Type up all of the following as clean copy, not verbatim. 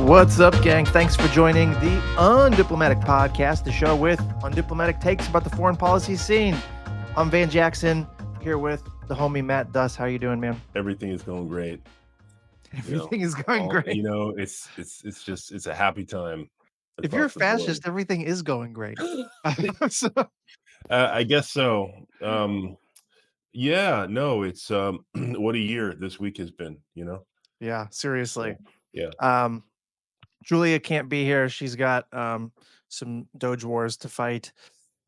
What's up, gang? Thanks for joining the Undiplomatic Podcast, the show with undiplomatic takes about the foreign policy scene. I'm Van Jackson, here with the homie Matt Duss. How you doing, man? Everything is going great. Everything is going great. It's a happy time. If you're a across the board. fascist, everything is going great. So, I guess so. Yeah, no, it's what a year this week has been, yeah, seriously. Yeah. Julia can't be here. She's got some Doge wars to fight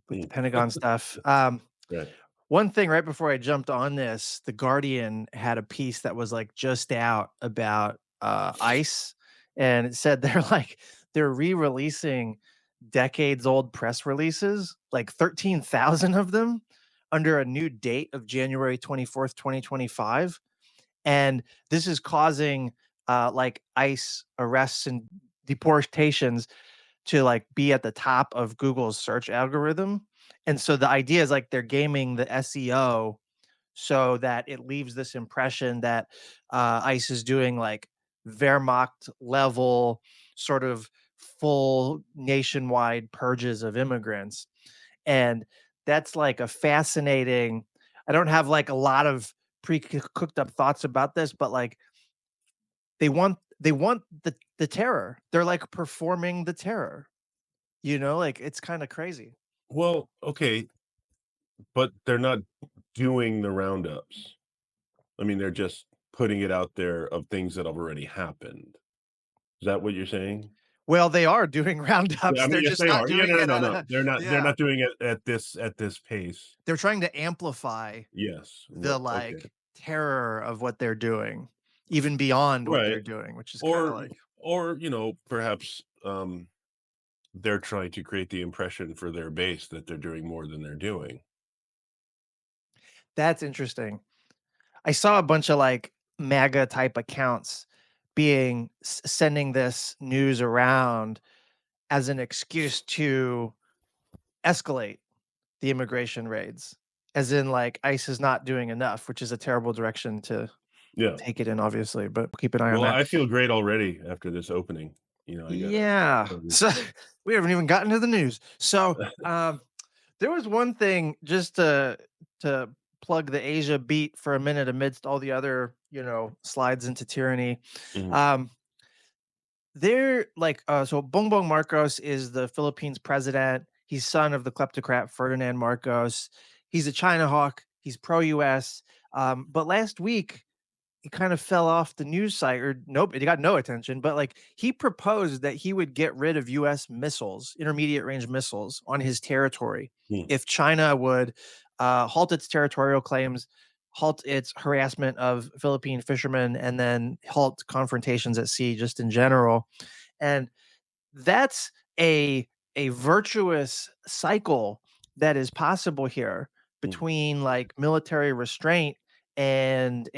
with the Pentagon stuff. Right. One thing right before I jumped on this, The Guardian had a piece that was like just out about ICE, and it said they're re-releasing decades old press releases, like 13,000 of them under a new date of January 24th, 2025. And this is causing like ICE arrests and deportations to like be at the top of Google's search algorithm. And so the idea is like they're gaming the SEO so that it leaves this impression that ICE is doing like Wehrmacht level sort of full nationwide purges of immigrants. And that's like a fascinating, I don't have like a lot of pre-cooked up thoughts about this, but like they want the terror. They're like performing the terror. Like it's kind of crazy. Well, okay, but they're not doing the roundups. I mean, they're just putting it out there of things that have already happened. Is that what you're saying? Well, they are doing roundups. Yeah, I mean, They're yes, just they not are. Yeah, doing it no. They're not. They're yeah. not doing it at this pace. They're trying to amplify Yes. the Okay. terror of what they're doing, even beyond what they're Right. doing, which is kind of like, Or perhaps they're trying to create the impression for their base that they're doing more than they're doing. that's interesting. I saw a bunch of like MAGA type accounts sending this news around as an excuse to escalate the immigration raids, as in like ICE is not doing enough, which is a terrible direction to Yeah. take it in, obviously, but keep an eye on Well, that. I feel great already after this opening. Yeah. So we haven't even gotten to the news. So there was one thing just to plug the Asia beat for a minute amidst all the other, slides into tyranny. Mhm. They're like so Bongbong Marcos is the Philippines president. He's son of the kleptocrat Ferdinand Marcos. He's a China hawk. He's pro-US. But last week he kind of fell off the news site, or nope, it got no attention. But like he proposed that he would get rid of US missiles, intermediate range missiles on his territory if China would halt its territorial claims, halt its harassment of Philippine fishermen, and then halt confrontations at sea just in general. And that's a virtuous cycle that is possible here between like military restraint and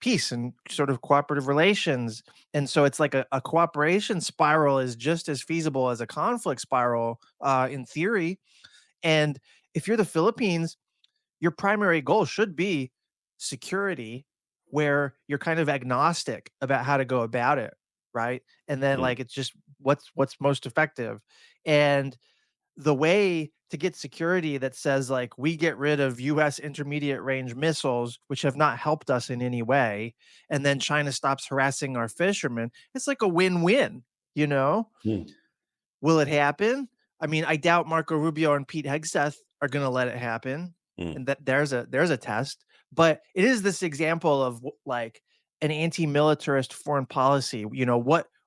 peace and sort of cooperative relations. And so it's like a cooperation spiral is just as feasible as a conflict spiral in theory. And if you're the Philippines, your primary goal should be security, where you're kind of agnostic about how to go about it, right? And then like it's just what's most effective. And the way to get security that says like we get rid of US intermediate range missiles which have not helped us in any way, and then China stops harassing our fishermen, it's like a win-win, you know? Mm. Will it happen? I mean, I doubt Marco Rubio and Pete Hegseth are going to let it happen, and that there's a test. But it is this example of like an anti-militarist foreign policy.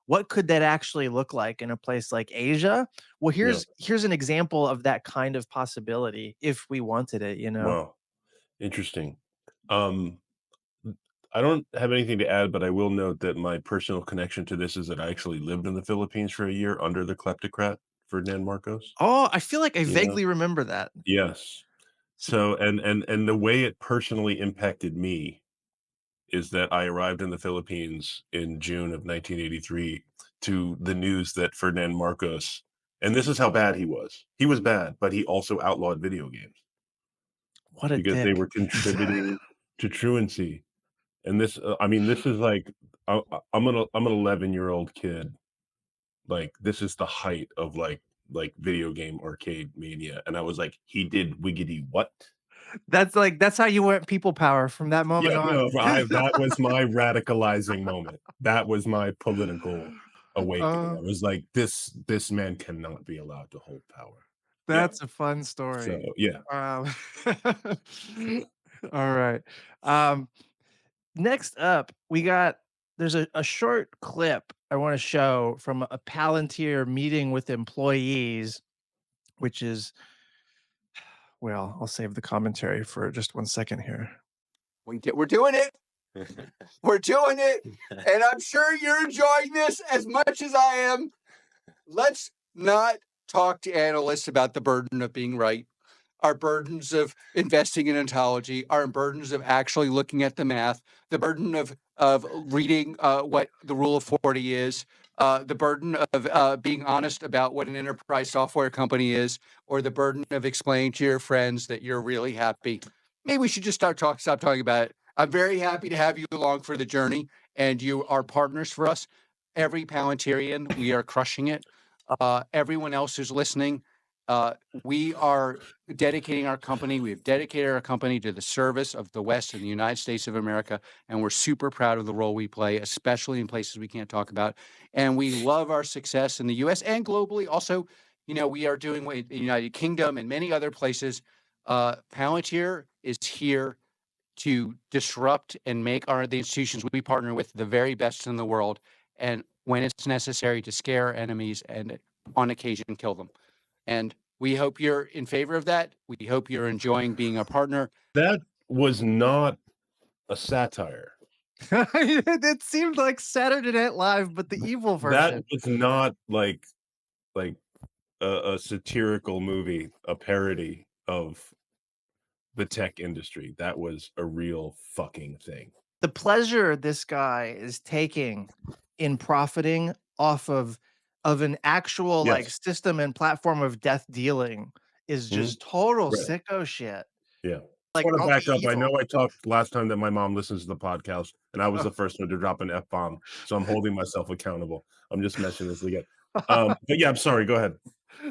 What could that actually look like in a place like Asia? Well, Yeah. here's an example of that kind of possibility if we wanted it. Wow. Interesting. Um, I don't have anything to add, but I will note that my personal connection to this is that I actually lived in the Philippines for a year under the kleptocrat Ferdinand Marcos. Oh, I feel like I You know? vaguely remember that. Yes. So and the way it personally impacted me is that I arrived in the Philippines in June of 1983 to the news that Ferdinand Marcos, and this is how bad he was. He was bad, but he also outlawed video games What a because they dick. were contributing to truancy. And this, I mean, this is like I'm an 11-year-old kid Like, this is the height of, like, video game arcade mania, and I was like, "He did wiggity what?" That's how you went people power from that moment Yeah, on. no, I that was my radicalizing moment. That was my political awakening. Uh, I was like, "This man cannot be allowed to hold power." Yeah. that's a fun So, story. yeah. Um, all right. Um, Next up, there's a short clip I wanna show from a Palantir meeting with employees, which is well, I'll save the commentary for just 1 second here. We're doing it. We're doing it. And I'm sure you're enjoying this as much as I am. Let's not talk to analysts about the burden of being right, our burdens of investing in ontology, our burdens of actually looking at the math, the burden of reading what the rule of 40 is, the burden of being honest about what an enterprise software company is, or the burden of explaining to your friends that you're really happy. Maybe we should just stop talking about it. I'm very happy to have you along for the journey, and you are partners for us. Every Palantirian, we are crushing it. Everyone else who's listening, uh, we are dedicating our company. We've dedicated our company to the service of the West and the United States of America, and we're super proud of the role we play, especially in places we can't talk about. And we love our success in the U.S. and globally. Also, we are doing in the United Kingdom and many other places. Palantir is here to disrupt and make the institutions we partner with the very best in the world, and when it's necessary, to scare enemies and on occasion kill them. And we hope you're in favor of that. We hope you're enjoying being a partner. That was not a satire. It seemed like Saturday Night Live, but the evil That version. was not like a satirical movie, a parody of the tech industry. That was a real fucking thing. The pleasure this guy is taking in profiting off of an actual, like, Yes. system and platform of death dealing is Mhm. just total Right. sicko shit. Yeah. Just Like, wanna don't be back up. I evil. know I talked last time that my mom listens to the podcast, and I was the first one to drop an F-bomb, so I'm holding myself accountable. I'm just mentioning this again. But yeah, I'm sorry, go ahead.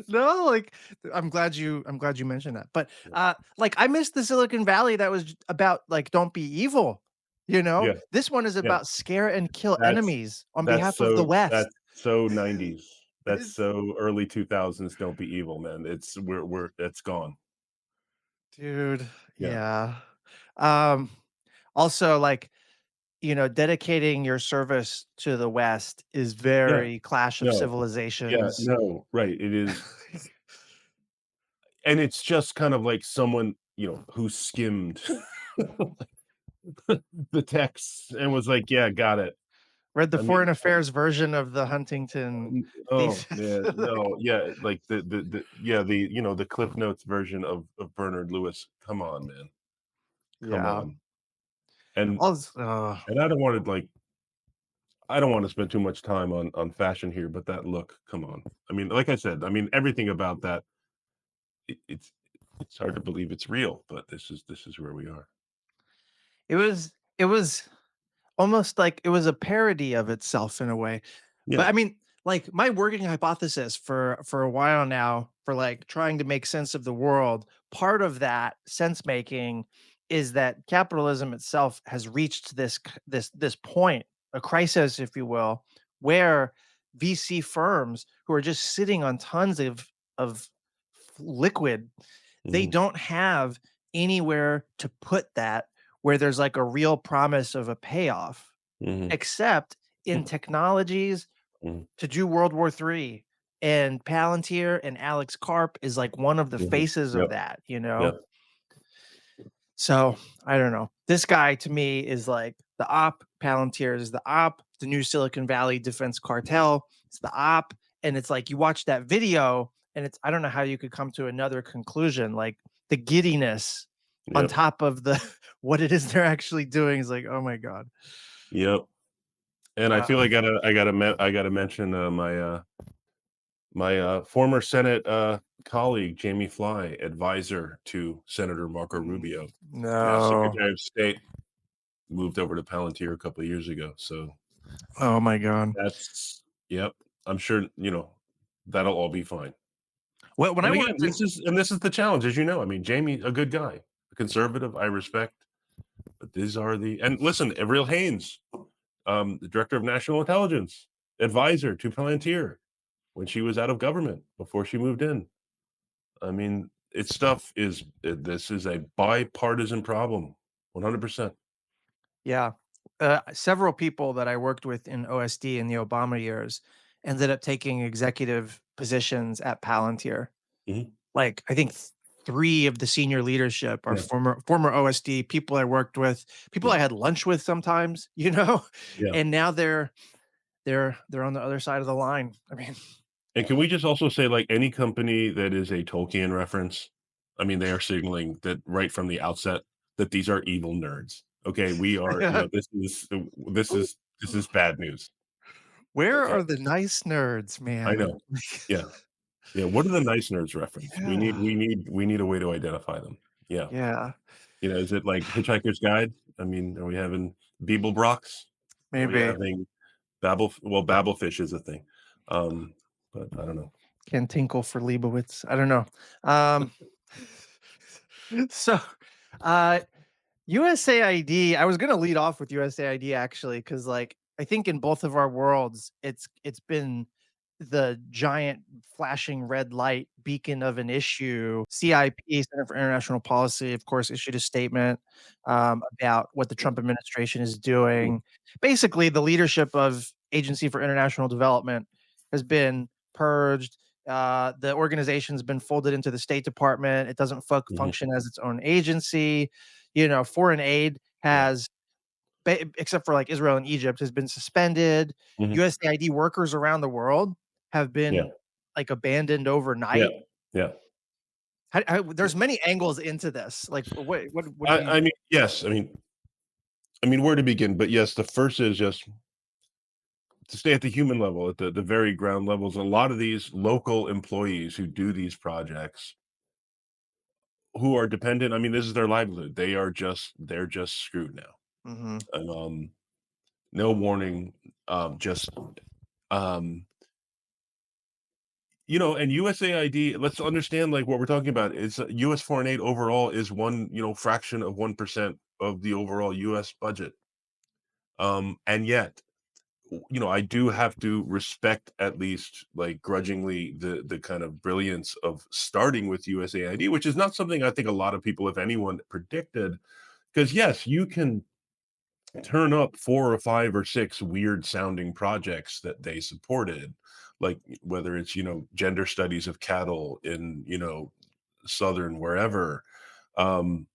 No, like, I'm glad you mentioned that, but, like, I missed the Silicon Valley that was about, like, don't be evil, you know? Yeah, This one is yeah. about scare and kill That's enemies on behalf of the that's West. so 90s. That's It's so early 2000s, don't be evil, man. We're it's gone. dude, Yeah. yeah. Um, Also, like, dedicating your service to the West is Yeah. very Clash of No. Yeah, Civilizations. no, right, it is, and it's just kind of like someone, who skimmed the text and was like, "Yeah, got it." Read the I mean, foreign affairs version of the Huntington oh, thesis. man, no, yeah, like the Cliff Notes version of Bernard Lewis. Come on, man. Come Yeah. on. And Als and I don't wanna spend too much time on fashion here, but that look, come on. I mean, like I said, I mean, everything about that, it's hard to believe it's real, but this is where we are. it was almost like it was a parody of itself in a way. But Yeah. I mean, like, my working hypothesis for a while now, for, like, trying to make sense of the world, part of that sense making is that capitalism itself has reached this point, a crisis, if you will, where VC firms who are just sitting on tons of liquid, they Mhm, don't have anywhere to put that where there's, like, a real promise of a payoff, mhm, except in technologies mhm, to do World War III, and Palantir and Alex Karp is, like, one of the mhm. faces of Yep, that, you yep, know? So, I don't know. This guy to me is, like, the op, Palantir is the op, the new Silicon Valley defense cartel, it's the op, and it's like you watch that video, and it's I don't know how you could come to another conclusion, like, the giddiness on yep, top of the what it is they're actually doing is like, "Oh my god." yep. And I Uh, feel I gotta mention, my former Senate, colleague, Jamie Fly, advisor to Senator Marco Rubio. Yeah, no. Secretary of State, moved over to Palantir a couple of years ago, so Oh my god. that's yep. I'm sure, that'll all be fine. Well, when I And again, worked in this is the challenge, as you know. I mean, Jamie, a good guy, a conservative, I respect, but these are and listen, Avril Haines, the director of national intelligence, advisor to Palantir when she was out of government before she moved in. I mean, this is a bipartisan problem, 100%. Yeah. Several people that I worked with in OSD in the Obama years ended up taking executive positions at Palantir. Mhm. Like, I think 3 of the senior leadership are Yeah, former OSD, people I worked with, people yeah, I had lunch with sometimes, yeah. and now they're on the other side of the line. I mean, And can we just also say, like, any company that is a Tolkien reference, I mean, they are signaling that right from the outset that these are evil nerds. Okay, we are, this is bad news. where Okay, are the nice nerds, I man? know. Yeah, yeah. What are the nice nerds reference? Yeah, We need a way to identify them. Yeah, yeah, is it like Hitchhiker's Guide? I mean, are we having Beeblebrox? Are we maybe. having Babelfish is a thing. Um, but I don't know. Can tinkle for Leibowitz. I don't know. Um, so, uh, USAID, I was gonna lead off with USAID actually, because like I think in both of our worlds, it's been the giant flashing red light beacon of an issue. CIP, Center for International Policy, of course, issued a statement about what the Trump administration is doing. Basically, the leadership of Agency for International Development has been purged. The organization's been folded into the State Department. It doesn't Mhm, function as its own agency. Foreign aid yeah, has, except for like Israel and Egypt, has been suspended. mhm, USAID workers around the world have yeah, been like abandoned yeah, overnight. yeah. There's many angles into this. Like, what do you? I mean, yes, I mean, where to begin? But yes, the first is just to stay at the human level, at the very ground levels. A lot of these local employees who do these projects, who are dependent, I mean, this is their livelihood. They're just screwed now. Mhm. And no warning, just um, and USAID, let's understand like what we're talking about is US foreign aid overall is one, fraction of 1% of the overall US budget. And yet I do have to respect at least like grudgingly the kind of brilliance of starting with USAID, which is not something I think a lot of people, if anyone, predicted. Because yes, you can turn up 4 or 5 or 6 weird sounding projects that they supported, like whether it's gender studies of cattle in southern wherever. Um,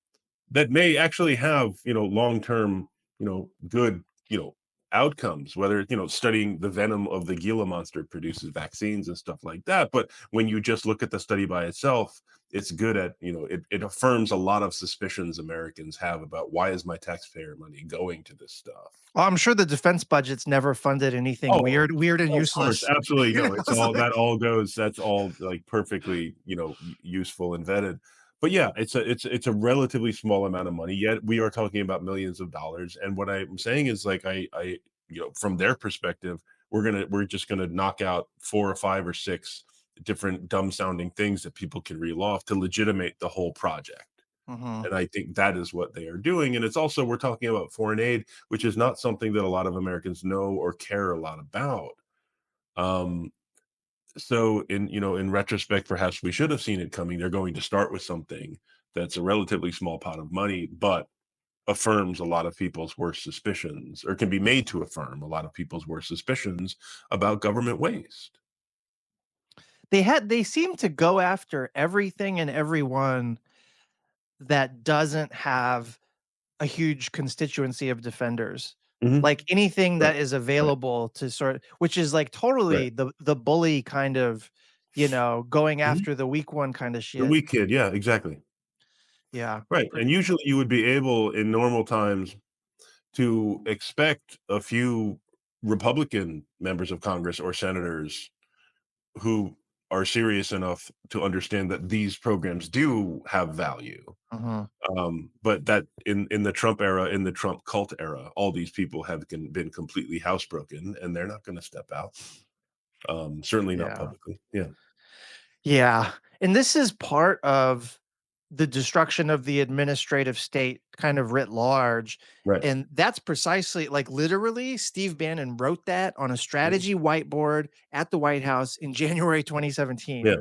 that may actually have, long-term, good, outcomes, whether studying the venom of the Gila monster produces vaccines and stuff like that. But when you just look at the study by itself, it's good at, it affirms a lot of suspicions Americans have about why is my taxpayer money going to this stuff. Well, I'm sure the defense budget's never funded anything Oh, weird and of course, useless. absolutely. No, it's It's all like, that all goes that's all, like, perfectly, useful and vetted. But, yeah, it's a relatively small amount of money, yet we are talking about millions of dollars, and what I'm saying is, like, from their perspective, we're just gonna knock out 4 or 5 or 6 different dumb sounding things that people can reel off to legitimate the whole project. mhm. And I think that is what they are doing. And it's also, we're talking about foreign aid, which is not something that a lot of Americans know or care a lot about. Um, so in retrospect, perhaps we should have seen it coming. They're going to start with something that's a relatively small pot of money, but affirms a lot of people's worst suspicions, or can be made to affirm a lot of people's worst suspicions about government waste. They seem to go after everything and everyone that doesn't have a huge constituency of defenders. Mhm. Like anything Right. that is Right. available to sort, which is like Right. totally the bully kind of, going Mhm. after the weak one kind of The shit. weak kid. Yeah, exactly. Yeah. Right. And Pretty usually you would be able in normal times to expect a few Republican members of Congress or senators who are serious enough to understand that these programs do have value. mhm. But that in the Trump era, in the Trump cult era, all these people have been completely housebroken, and they're not going to step out. Certainly not Yeah. publicly. Yeah. Yeah. And this is part of the destruction of the administrative state kind of writ large. Right. And that's precisely like literally Steve Bannon wrote that on a Mhm. strategy whiteboard at the White House in January 2017, Yeah.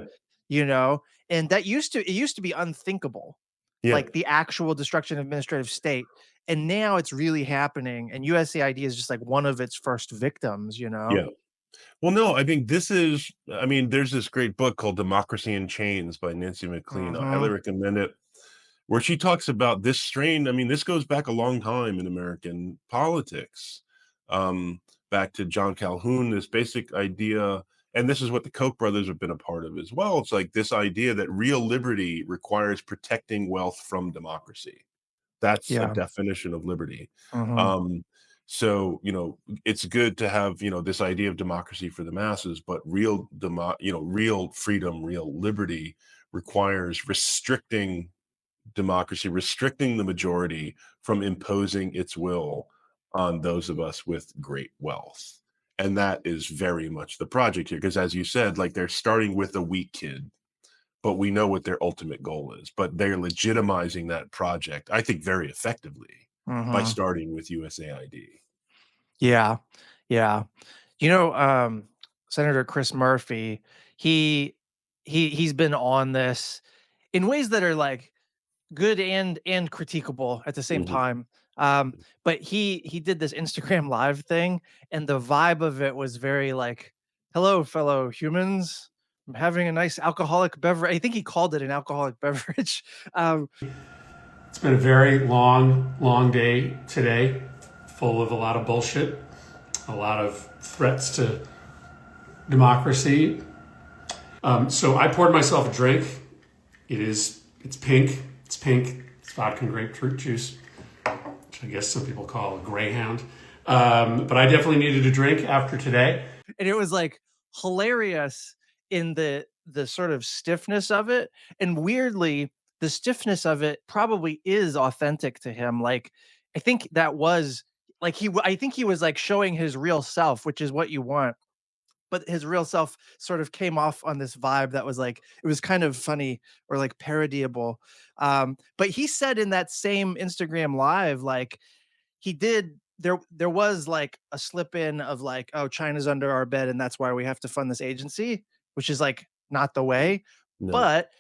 you know? And it used to be unthinkable, Yeah. like the actual destruction of administrative state. And now it's really happening. And USAID is just like one of its first victims, you know? Yeah. Well, no, I think this is, I mean, there's this great book called Democracy in Chains by Nancy McLean. I highly Hmm. recommend it, where she talks about this strain. I mean, this goes back a long time in American politics, um, back to John Calhoun, this basic idea, and this is what the Koch brothers have been a part of as well. It's like this idea that real liberty requires protecting wealth from democracy. That's a Yeah. definition of liberty. Hmm. Um, so, it's good to have, this idea of democracy for the masses, but real freedom, real liberty requires restricting democracy, restricting the majority from imposing its will on those of us with great wealth. And that is very much the project here. Because as you said, like they're starting with a weak kid, but we know what their ultimate goal is. But they're legitimizing that project, I think, very effectively by Hmm. starting with USAID. Yeah. Yeah. You know, Senator Chris Murphy, he he's been on this in ways that are like good and critiquable at the same Mhm. time. But he did this Instagram live thing, and the vibe of it was very like, "Hello, fellow humans. I'm having a nice alcoholic beverage." I think he called it an alcoholic beverage. Um, It's been a very long, long day today, full of a lot of bullshit, a lot of threats to democracy. So I poured myself a drink. It's pink. It's pink. It's vodka and grapefruit juice, which I guess some people call a Greyhound. But I definitely needed a drink after today. and it was like hilarious in the sort of stiffness of it, and weirdly the stiffness of it probably is authentic to him. Like I think that was like I think he was like showing his real self, which is what you want, but his real self sort of came off on this vibe that was like it was kind of funny or like parodiable. But he said in that same Instagram live, like he did there was like a slip in of like, oh, China's under our bed and that's why we have to fund this agency, which is like not the way. No. But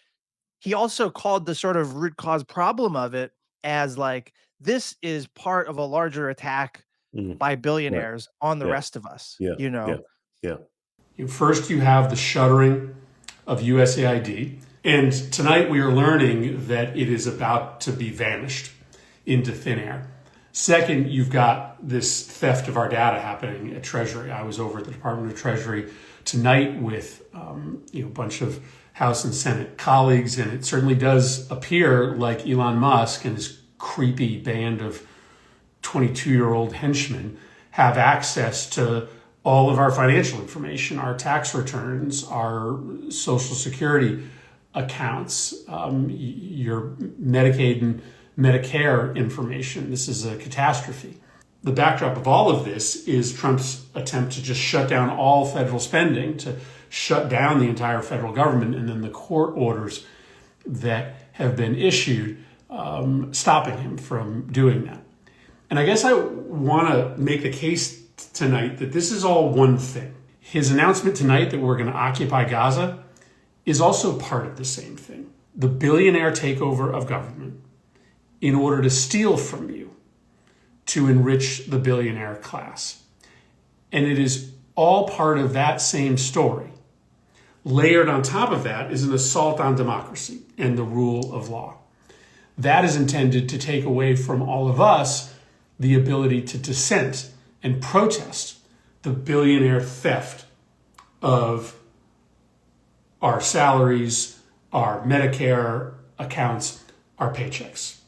he also called the sort of root cause problem of it as like this is part of a larger attack Mhm. by Right. billionaires on the Yeah. rest of us, Yeah. you Yeah. know. Yeah. First, you have the shuttering of USAID. And tonight we are learning that it is about to be vanished into thin air. Second, you've got this theft of our data happening at Treasury. I was over at the Department of Treasury tonight with a bunch of House and Senate colleagues, and it certainly does appear like Elon Musk and his creepy band of 22-year-old henchmen have access to all of our financial information, our tax returns, our Social Security accounts, your Medicaid and Medicare information. This is a catastrophe. The backdrop of all of this is Trump's attempt to just shut down all federal spending, to shut down the entire federal government, and then the court orders that have been issued stopping him from doing that. And I guess I want to make the case tonight that this is all one thing. His announcement tonight that we're going to occupy Gaza is also part of the same thing. The billionaire takeover of government in order to steal from you, to enrich the billionaire class. And it is all part of that same story. Layered on top of that is an assault on democracy and the rule of law. That is intended to take away from all of us the ability to dissent and protest the billionaire theft of our salaries, our Medicare accounts, our paychecks.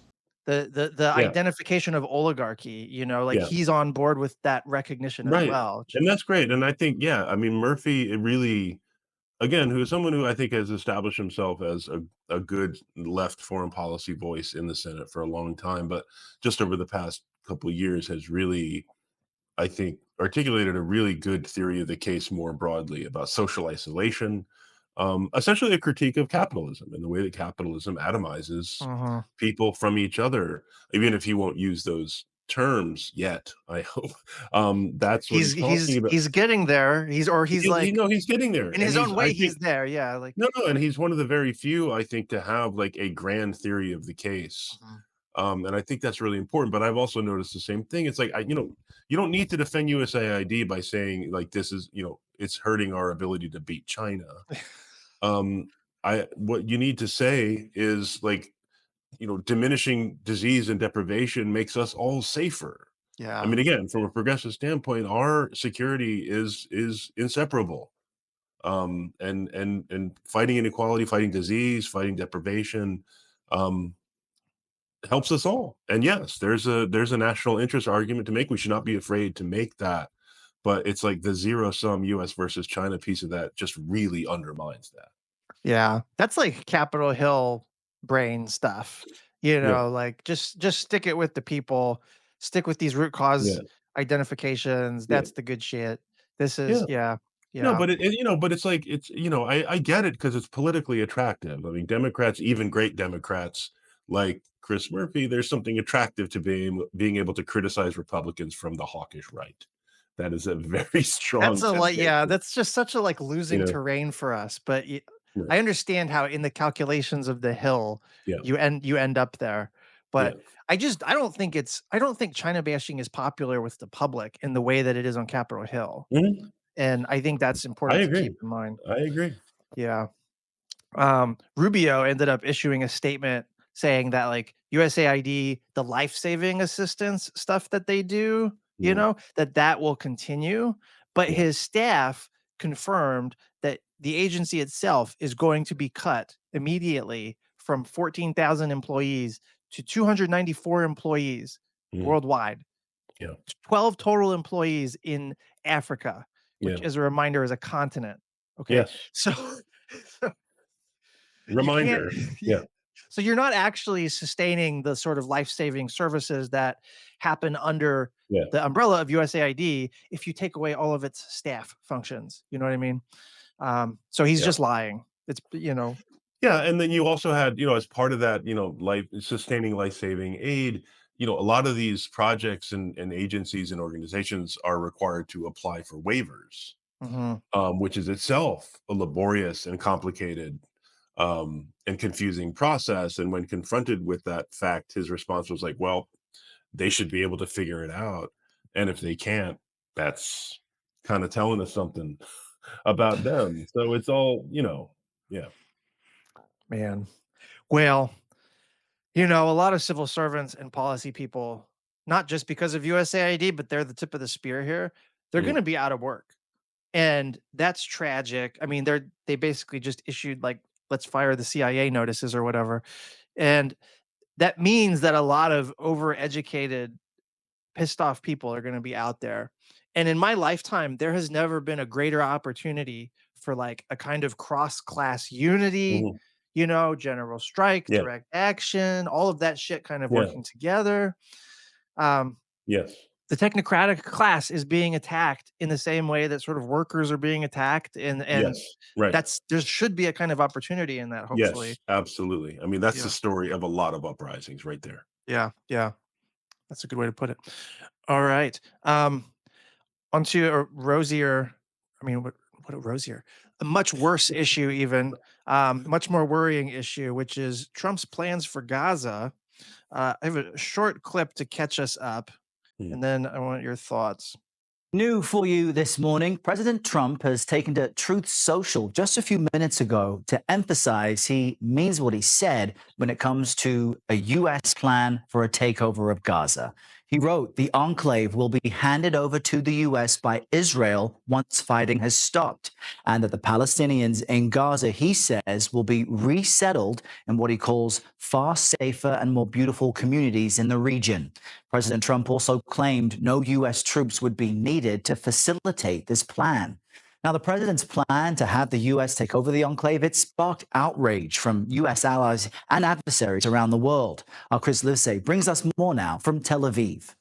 The Yeah. identification of oligarchy, you know, like Yeah. he's on board with that recognition as Right. well. And that's great. And I think, yeah, I mean, Murphy, it really, again, who is someone who I think has established himself as a good left foreign policy voice in the Senate for a long time, but just over the past couple of years has really I think, articulated a really good theory of the case more broadly about social isolation, essentially a critique of capitalism and the way that capitalism atomizes Mhm. people from each other, even if he won't use those terms yet, I hope. That's what He's he's talking he's about. he's getting there. He's He like no, he's getting there, in and his own I way, think he's there. Yeah, like no, no, and he's one of the very few, I think, to have like a grand theory of the case. Mhm. And I think that's really important. But I've also noticed the same thing. It's like you don't need to defend USAID by saying like this is, it's hurting our ability to beat China. Um, I what you need to say is like, diminishing disease and deprivation makes us all safer. I Yeah. mean, again, from a progressive standpoint, our security is inseparable. And fighting inequality, fighting disease, fighting deprivation, um, helps us all. And yes, there's a national interest argument to make. We should not be afraid to make that. But it's like the zero sum US versus China piece of that just really undermines that. Yeah. That's like Capitol Hill brain stuff. Yeah, Like just stick it with the people, stick with these root cause yeah, identifications. yeah, That's the good shit. This is yeah. yeah. No, Yeah. but but it's like I get it because it's politically attractive. I mean, Democrats, even great Democrats like Chris Murphy, there's something attractive to being able to criticize Republicans from the hawkish right. That is a very That's strong a like yeah, temptation. that's just such a like You losing know, terrain for us. But right. I understand how in the calculations of the hill Yeah, you end up there. yeah. But I don't think China bashing is popular with the public in the way that it is on Capitol Hill. Mhm. And I think that's I important to keep agree. in mind. I agree. Yeah. Rubio ended up issuing a statement saying that like USAID, the life-saving assistance stuff that they do, Mhm. that will continue. But Yeah. his staff confirmed that the agency itself is going to be cut immediately from 14,000 employees to 294 employees Mhm. worldwide, Yeah. 12 total employees in Africa, which, Yeah. as a reminder, is a continent. Okay. Yes. So, you can't Reminder. yeah. Yeah. So you're not actually sustaining the sort of life-saving services that happen under Yeah. the umbrella of USAID if you take away all of its staff functions. You know what I mean? So he's Yeah. just lying. Yeah, and then you also had, as part of that, life sustaining life-saving aid, a lot of these projects and agencies and organizations are required to apply for waivers, Mhm. which is itself a laborious and complicated and confusing process. And when confronted with that fact, his response was like, well, they should be able to figure it out. And if they can't, that's kind of telling us something about them. So it's all, yeah. Man. Well, a lot of civil servants and policy people, not just because of USAID, but they're the tip of the spear here, they're Mm, gonna be out of work. And that's tragic. I mean, they basically just issued like, let's fire the CIA notices or whatever. And that means that a lot of overeducated, pissed off people are going to be out there. And in my lifetime, there has never been a greater opportunity for like a kind of cross class unity, mhm. general strike, Yeah, direct action, all of that shit kind of yeah, working together. Um, yes, the technocratic class is being attacked in the same way that sort of workers are being attacked. And yes, right. there should be a kind of opportunity in that, hopefully. Yes, absolutely. I mean, that's the Yeah. story of a lot of uprisings right there. Yeah. Yeah. That's a good way to put it. All right. Onto a rosier, I mean, what a rosier, a much worse issue, even much more worrying issue, which is Trump's plans for Gaza. I have a short clip to catch us up, Hmm. and then I want your thoughts. New for you this morning, President Trump has taken to Truth Social just a few minutes ago to emphasize he means what he said when it comes to a U.S. plan for a takeover of Gaza. He wrote, the enclave will be handed over to the U.S. by Israel once fighting has stopped, and that the Palestinians in Gaza, he says, will be resettled in what he calls far safer and more beautiful communities in the region. President Trump also claimed no U.S. troops would be needed to facilitate this plan. Now, the president's plan to have the U.S. take over the enclave, it sparked outrage from U.S. allies and adversaries around the world. Our Chris Livesay brings us more now from Tel Aviv.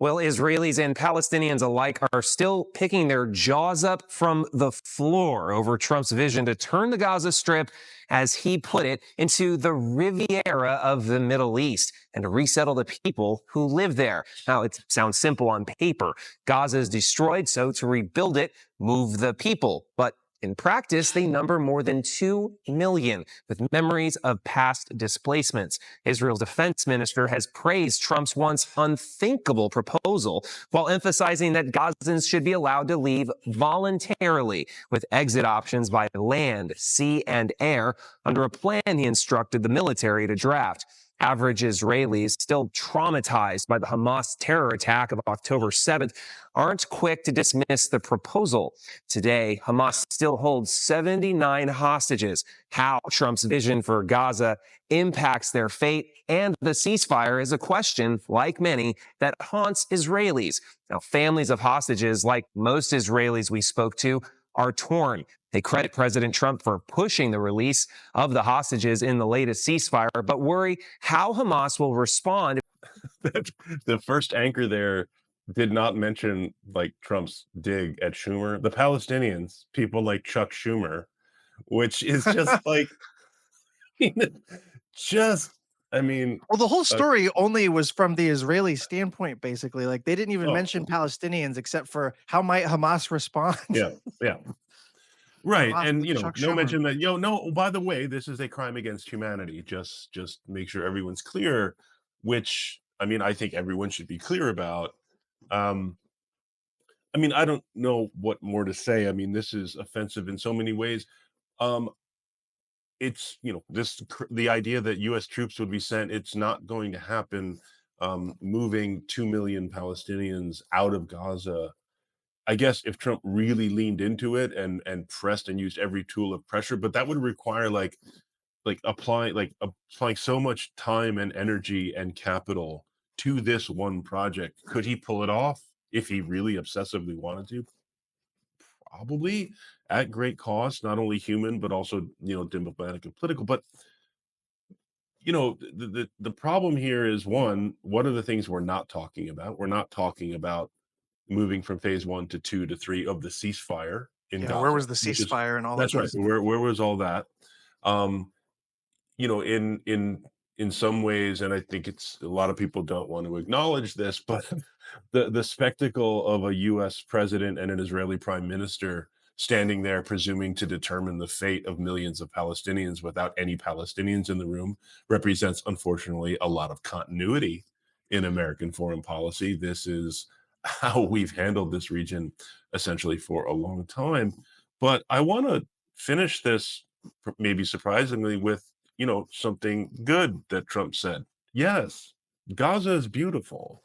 Well, Israelis and Palestinians alike are still picking their jaws up from the floor over Trump's vision to turn the Gaza Strip, as he put it, into the Riviera of the Middle East and to resettle the people who live there. Now, it sounds simple on paper. Gaza is destroyed, so to rebuild it, move the people. But in practice, they number more than 2 million, with memories of past displacements. Israel's defense minister has praised Trump's once unthinkable proposal, while emphasizing that Gazans should be allowed to leave voluntarily, with exit options by land, sea, and air, under a plan he instructed the military to draft. Average Israelis, still traumatized by the Hamas terror attack of October 7th, aren't quick to dismiss the proposal. Today, Hamas still holds 79 hostages. How Trump's vision for Gaza impacts their fate and the ceasefire is a question, like many, that haunts Israelis. Now, families of hostages, like most Israelis we spoke to, are torn. They credit President Trump for pushing the release of the hostages in the latest ceasefire, but worry how Hamas will respond. The first anchor there did not mention like Trump's dig at Schumer. The Palestinians, people like Chuck Schumer, which is just like just I mean, Well, the whole uh, story only was from the Israeli standpoint, basically. Like they didn't even mention oh Palestinians except for how might Hamas respond. yeah, yeah. Right, Hamas and with Chuck no Schumer. mention that, no, oh, by the way, this is a crime against humanity. Just make sure everyone's clear, which I mean, I think everyone should be clear about. Um, I mean, I don't know what more to say. I mean, this is offensive in so many ways. Um, it's the idea that U.S. troops would be sent. It's not going to happen. Moving 2 million Palestinians out of Gaza, I guess if Trump really leaned into it and pressed and used every tool of pressure, but that would require applying so much time and energy and capital to this one project. Could he pull it off if he really obsessively wanted to? Probably, at great cost, not only human but also diplomatic and political. But the problem here is, one, what are the things we're not talking about? We're not talking about moving from phase 1 to 2 to 3 of the ceasefire in Yeah, where Gaza, was the which is ceasefire and all of that's right. this? Where was all that? Um, in some ways, and I think it's a lot of people don't want to acknowledge this, but the spectacle of a US president and an Israeli prime minister standing there presuming to determine the fate of millions of Palestinians without any Palestinians in the room represents, unfortunately, a lot of continuity in American foreign policy. This is how we've handled this region essentially for a long time. But I want to finish this, maybe surprisingly, with something good that Trump said. Yes, Gaza is beautiful.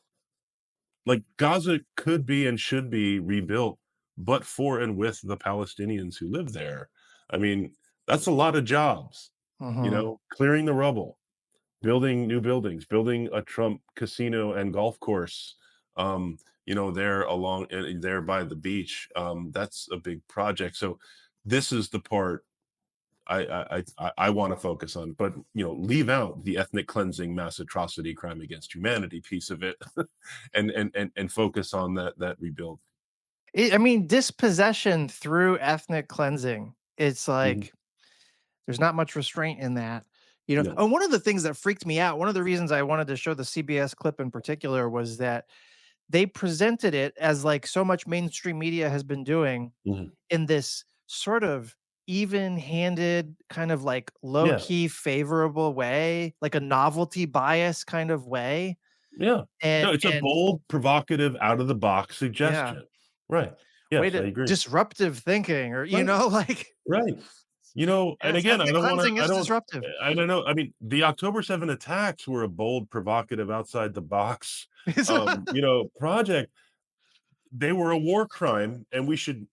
Like, Gaza could be and should be rebuilt, but for and with the Palestinians who live there. I mean, that's a lot of jobs, Mhm. clearing the rubble, building new buildings, building a Trump casino and golf course, there by the beach. That's a big project. So this is the part I want to focus on, but leave out the ethnic cleansing, mass atrocity, crime against humanity piece of it, and focus on that rebuild. I mean, dispossession through ethnic cleansing. It's Mhm. like there's not much restraint in that. No. And one of the things that freaked me out, one of the reasons I wanted to show the CBS clip in particular was that they presented it as like so much mainstream media has been doing Mhm. in this sort of even-handed, kind of like Yeah, low-key favorable way, like a novelty bias kind of way. yeah. And No, it's a and bold, provocative, out of the box yeah, suggestion. Right. way Yes, I to agree. disruptive thinking or, Right. like Right. And yes, again, ethnic cleansing is disruptive. I don't know. I mean, the October 7 attacks were a bold, provocative, outside the box, project. They were a war crime, and we should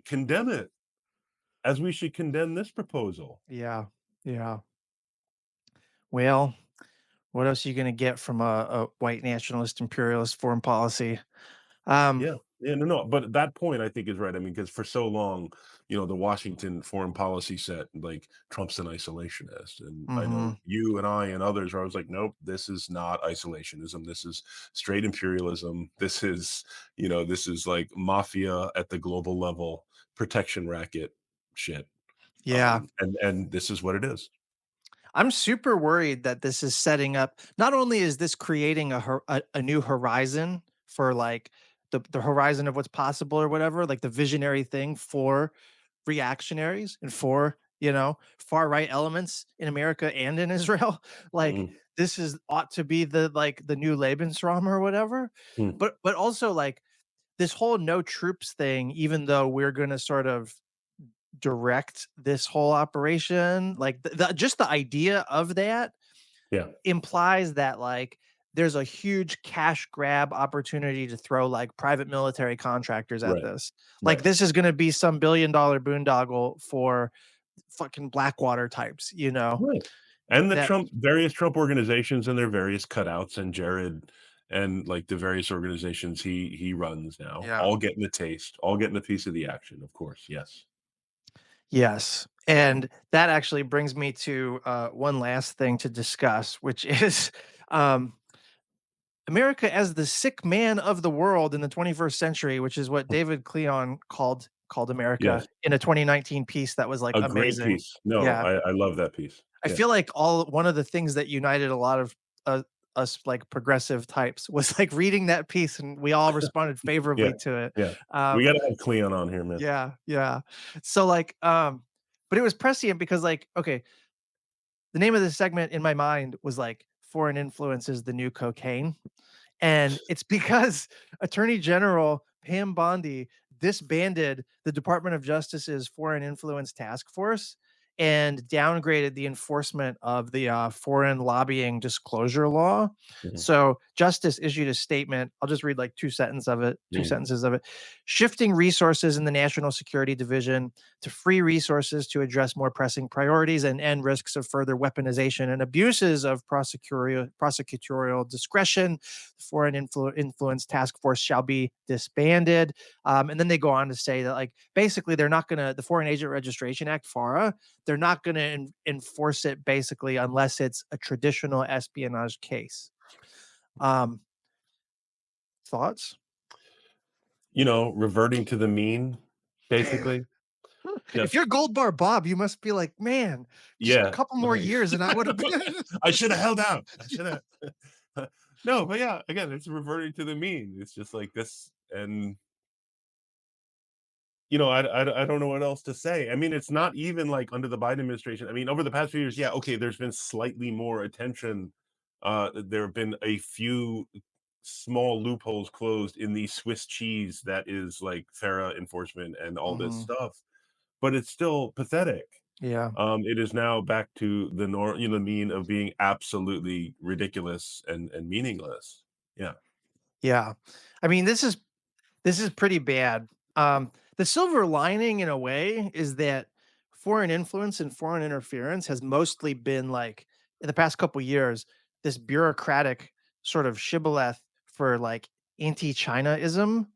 condemn it, as we should condemn this proposal. Yeah, yeah. Well, what else are you gonna get from a white nationalist imperialist foreign policy? Um, Yeah. Yeah, no, but at that point, I think is right. I mean, because for so long, the Washington foreign policy set, like Trump's an isolationist, and I know Mhm. you and I and others are always like, nope, this is not isolationism. This is straight imperialism. This is like mafia at the global level, protection racket shit. Yeah. And this is what it is. I'm super worried that this is setting up, not only is this creating a new horizon for, like, the horizon of what's possible or whatever, like the visionary thing for reactionaries and for, far right elements in America and in Israel. Like, Mhm. this is ought to be the new Lebensraum or whatever. Mm. But also, like, this whole no troops thing, even though we're gonna sort of direct this whole operation, like, just the idea of that Yeah, implies that, like, there's a huge cash grab opportunity to throw, like, private military contractors at right, this. Like, right, this is gonna be some billion-dollar boondoggle for fucking Blackwater types, right. And the that various Trump organizations and their various cutouts, and Jared and like the various organizations he runs now, yeah. all getting a taste, all getting a piece of the action, of course. Yes. Yes, and that actually brings me to, one last thing to discuss, which is, um, America as the sick man of the world in the 21st century, which is what David Cleon called America Yes. in a 2019 piece that was, like, A great amazing. piece. No, Yeah. I love that piece. I Yeah. feel like all one of the things that united a lot of, us, like, progressive types was, like, reading that piece, and we all responded Yeah. favorably to it. Yeah. We Um, gotta have Cleon on here, man. yeah, yeah. So, like, but it was prescient because, like, okay, the name of the segment in my mind was, like, "Foreign Influence is the New Cocaine." And it's because Attorney General Pam Bondi disbanded the Department of Justice's Foreign Influence Task Force and downgraded the enforcement of the foreign lobbying disclosure law. Mhm. So Justice issued a statement. I'll just read like two Mm. sentences of it. Shifting resources in the National Security Division to free resources to address more pressing priorities and end risks of further weaponization and abuses of prosecutorial discretion. The Foreign Influence Task Force shall be disbanded. And then they go on to say that, like, basically, they're not going to, the Foreign Agent Registration Act, FARA, they're not going to enforce it basically unless it's a traditional espionage case. Um, Thoughts? Reverting to the mean, basically. If Just you're Gold Bar Bob, you must be like, man, just a yeah. couple more years and I would have been. I should have held out. I should have. No, but yeah, again, it's reverting to the mean. It's just like this, and I don't know what else to say. I mean, it's not even like under the Biden administration. I mean, over the past few years, yeah, okay, there's been slightly more attention. There have been a few small loopholes closed in the Swiss cheese that is like FARA enforcement and all this Mhm. stuff, but it's still pathetic. Yeah. It is now back to the mean of being absolutely ridiculous and meaningless. Yeah. Yeah. I mean, this is pretty bad. The silver lining in a way is that foreign influence and foreign interference has mostly been, like, in the past couple years, this bureaucratic sort of shibboleth for, like, anti-Chinaism.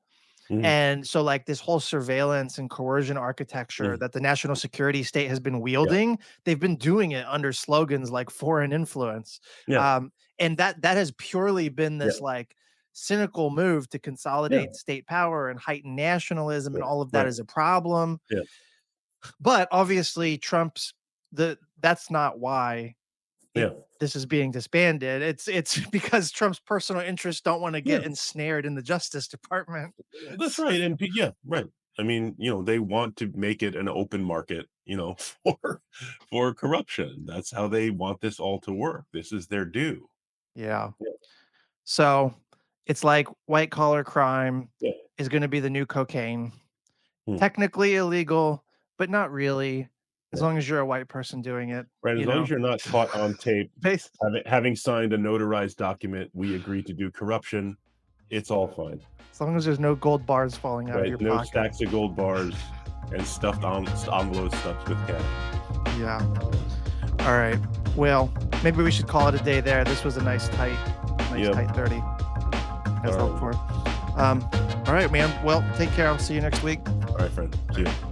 Mhm. And so, like, this whole surveillance and coercion architecture Mhm. that the national security state has been Yeah. wielding, they've been doing it under slogans like foreign influence. Yeah. And that has purely been Yeah. this, like, cynical move to Yeah. consolidate state power and heighten nationalism, and Right. all of that Right. is a problem. Yeah. But obviously, that's not why Yeah. this is being disbanded. It's because Trump's personal interests don't want to Yeah. get ensnared in the Justice Department. That's right. And yeah, right. I mean, they want to make it an open market, for corruption. That's how they want this all to work. This is their due. Yeah. Yeah. So it's like white collar crime Yeah. is going to be the new cocaine. Hmm. Technically illegal, but not really, as Yeah. long as you're a white person doing it, Right. As you long know. as you're not caught on tape Bas- having signed a notarized document, we agree to do corruption. It's all fine. As long as there's no gold bars falling out of Right. your No pocket. stacks of gold bars and stuffed envelopes stuffed with cash. Yeah. All right. Well, maybe we should call it a day there. This was a nice Yep. tight 30. As All hoped right. for. All right, man. Well, take care. I'll see you next week. All right, friend. See you.